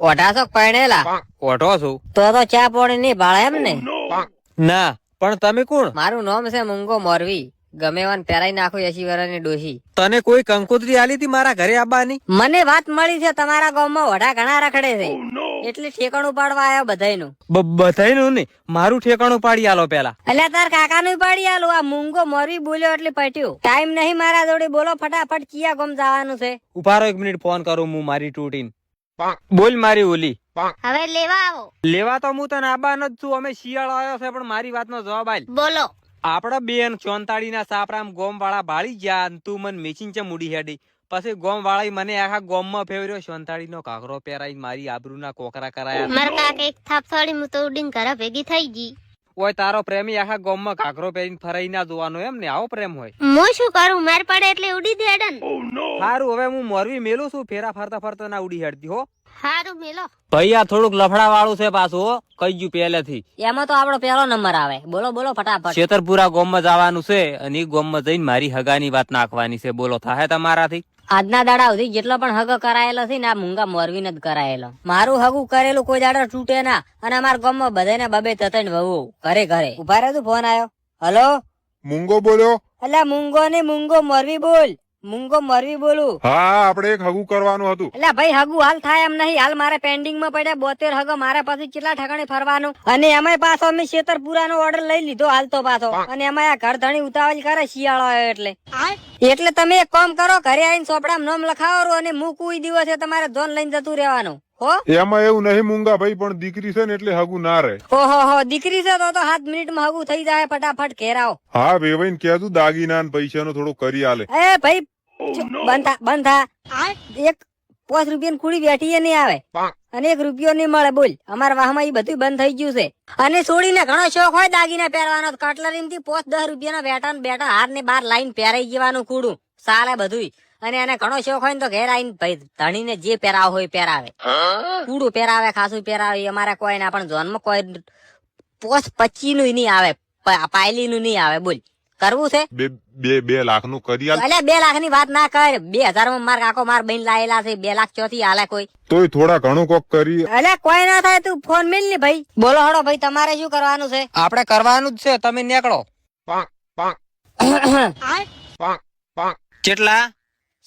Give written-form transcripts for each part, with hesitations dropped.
ઓઢાસો પરણેલા ઓઢો છું તો ચા પાણી નહીં ભાળે એમ ને? ના પણ તમે કોણ? મારું નામ છે મૂંગો મોરવી. ગમે વાન પહેરાઈ નાખો 80 વર્ષની ડોશી. તને કોઈ કંકોત્રી આલી હતી મારા ઘરે આવવાની? મને વાત મળી છે તમારા ગામમાં ઓઢા ઘણા રખડે છે એટલે ઠેકાણું પાડવા આવ્યો બધાયનું. બધાયનું ને મારું ઠેકાણું પાડી આલો પેલા. અલ્યા તાર કાકાનું પાડી આલું. આ મૂંગો મોરવી બોલ્યો એટલે પટ્યું. ટાઈમ નહીં મારા જોડે. બોલો ફટાફટ કિયા ગામ જવાનું છે? ઉભારો 1 મિનિટ ફોન કરું હું મારી તૂટીને. બોલ મારી ઓલી. હવે લેવા આવો. લેવા તો હું તને આબાનો જ છું. અમે શિયાળો આવ્યો છે પણ મારી વાતનો જવાબ આલ. બોલો. આપડા બેન ચોંતાડી ના સાપરામ ગોમ વાળા ભાળી ગયા તું મન મેચીન છે મુડી હેડી. પછી ગોમ વાળા મને આખા ગોમ માં ફેવર્યો. ચોંતાડી નો કાકરો પહેરાઈ મારી આબરૂ ના કોકરા કરાયા. મારા કાકા એક થાપ છોડી હું તો ઉડીને ઘરે ભેગી થઈ ગઈ. ઓય તારો પ્રેમી આખા ગોમ માં કાકરો પહેરીને ફરાઈ ના જોવાનો એમ ને? આવો પ્રેમ હોય? હું શું કરું? માર પડે એટલે ઉડી દેડન. સારું હવે હું મોરવી મેલું છું. ફેરા ફરતા ફરતા ના ઉડી હેડતી હો. હારું મેલો. ભાઈ આ થોડુંક લફડા વાળું છે પાછું હો. કહી ગયું પહેલેથી. એમાં તો આપણો પહેલો નંબર આવે. બોલો બોલો ફટાફટ. છેતરપુરા ગોમ માં જવાનું છે અને ગોમ માં જઈને મારી હગાની વાત નાખવાની છે. બોલો થાય તમારાથી? આજના દાડા સુધી જેટલો પણ હગો કરાયેલો છે ને આ મૂંગા મોરવી ને જ કરાયેલો. મારું હગું કરેલું કોઈ દાડા તૂટે ના. અને અમારા ગામમાં બધાને બબે તતણ વહુ ઘરે ઘરે. ઉભા રહે તું ફોન આવ્યો. હલો મૂંગો બોલ્યો? અલ્યા મૂંગો ને મૂંગો મોરવી બોલ. મૂંગો મોરવી બોલું. હા આપણે એક હગું કરવાનું હતું. એટલે ભાઈ હગું હાલ થાય એમ નહીં. હાલ મારે પેન્ડિંગ માં પડ્યા 72 હગો. મારે પાછું કેટલા ઠકાણે ફરવાનું. અને એમાંય પાછો અમે છેતરપુરા નો ઓર્ડર લઈ લીધો હાલ તો પાછો. અને એમાં આ ઘર ધણી ઉતાવળ કરે શિયાળો આવ્યો એટલે તમે એક કામ કરો, ઘરે આવીને ચોપડામાં નામ લખાવો અને મૂકું દિવસે તમારે જોન લઈને જતું રહેવાનું. હો એમાં એવું નહીં મૂંગા ભાઈ, પણ દીકરી છે ને એટલે હગું ના રહે. ઓહો દીકરી છે તો 7 મિનિટમાં હગું થઈ જાય. ફટાફટ ઘેરાવો. હા વેવાઈને કહેતું દાગીના ને પૈસાનો થોડું કરી આલે. એ ભાઈ બંધ થા. એક 5 રૂપિયાની કુડી બેઠી નહીં આવે અને 1 રૂપિયો નહીં મળે. બોલ અમારા વાહમાં એ બધું બંધ થઈ ગયું છે. અને છોડીને ઘણો શોખ હોય દાગીના પહેરવાનો. કટલરી થી 5-10 રૂપિયાના બેઠા ને બેઠા હાર ને બાર લાઈન પહેરાઈ જવાનું કુડું સાલે બધું. અને એને ઘણો શોખ હોય ને તો ઘેર આવીને ભાઈ ધણીને જે પહેરાવ હોય પહેરાવે. કુડું પહેરાવે, ખાસું પહેરાવે. અમારે કોઈ ના પણ જોનમાં કોઈ 25 નું નહીં આવે, પાયલી નું નહીં આવે. બોલ કરવું છે? 2 લાખ નું કરી આલે. એટલે 2 લાખ ની વાત ના કર. 2000 માં માર કાકો માર બહેન લાયેલા છે. 2 લાખ ચોથી હાલે કોઈ? તોય થોડા ઘણું કોક કરી. એટલે કોઈ ના થાય. તું ફોન મેલ ને ભાઈ. બોલો હડો ભાઈ તમારે શું કરવાનું છે? આપણે કરવાનું જ છે. તમે નીકળો. કેટલા?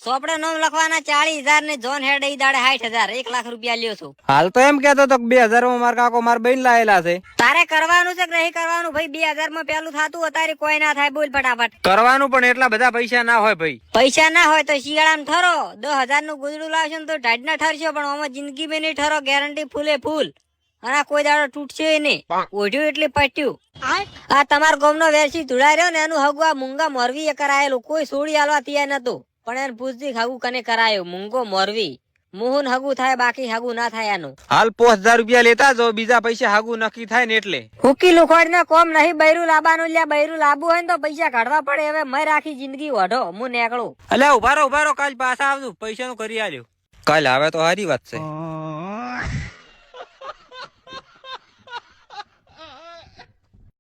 સોપડે નામ લખવાના 40,000 ને જોન હેડ ઈ દાડે 60,000. 1 લાખ રૂપિયા લ્યો છું. હાલ તો એમ કેતો તો 2000 માં મારા કાકો માર બહેન લાયેલા છે. તારે કરવાનું છે કે નહીં કરવાનું? ભાઈ 2000 માં પેલું થાતું અત્યારે કોઈ ના થાય. બોલ ફટાફટ. કરવાનું પણ એટલા બધા પૈસા ના હોય ભાઈ. પૈસા ના હોય તો શિયાળામાં ઠરો. 10,000 નું ગુજરું લાવશો ને તો ઢાઢ ના ઠરશો. પણ આમાં જિંદગી માં નહીં ઠરો. ગેરંટી ફૂલે ફૂલ. અને કોઈ દાડો તૂટશે નહીં. ઓઢ્યું એટલે પટ્યું. આ તમારા ગામનો વેરસી ધુડા રહ્યો ને એનું હગું આ મૂંગા મોરવી એ કરાયેલું. કોઈ સોડી હાલવા તૈયાર નતું. પણ એને પૂછતી હગું કને કરાયું? મૂંગો મોરવી. મુહુન હગું થાય, બાકી હગું ના થાય એનું. હાલ 5000 રૂપિયા લેતા જો. બીજા પૈસા હગું નક્કી થાય ને એટલે. હુકી લુખોડ ને કોમ નહીં. બૈરું લાબાનું લ્યા. બૈરું લાબુ હોય ને તો પૈસા કાઢવા પડે. હવે મેં રાખી જિંદગી ઓઢો. હું નીકળું. અલ્યા ઉભારો કાલ પાછા આવજો. પૈસા નું કરી આલ્યો. કાલ આવે તો સારી વાત છે.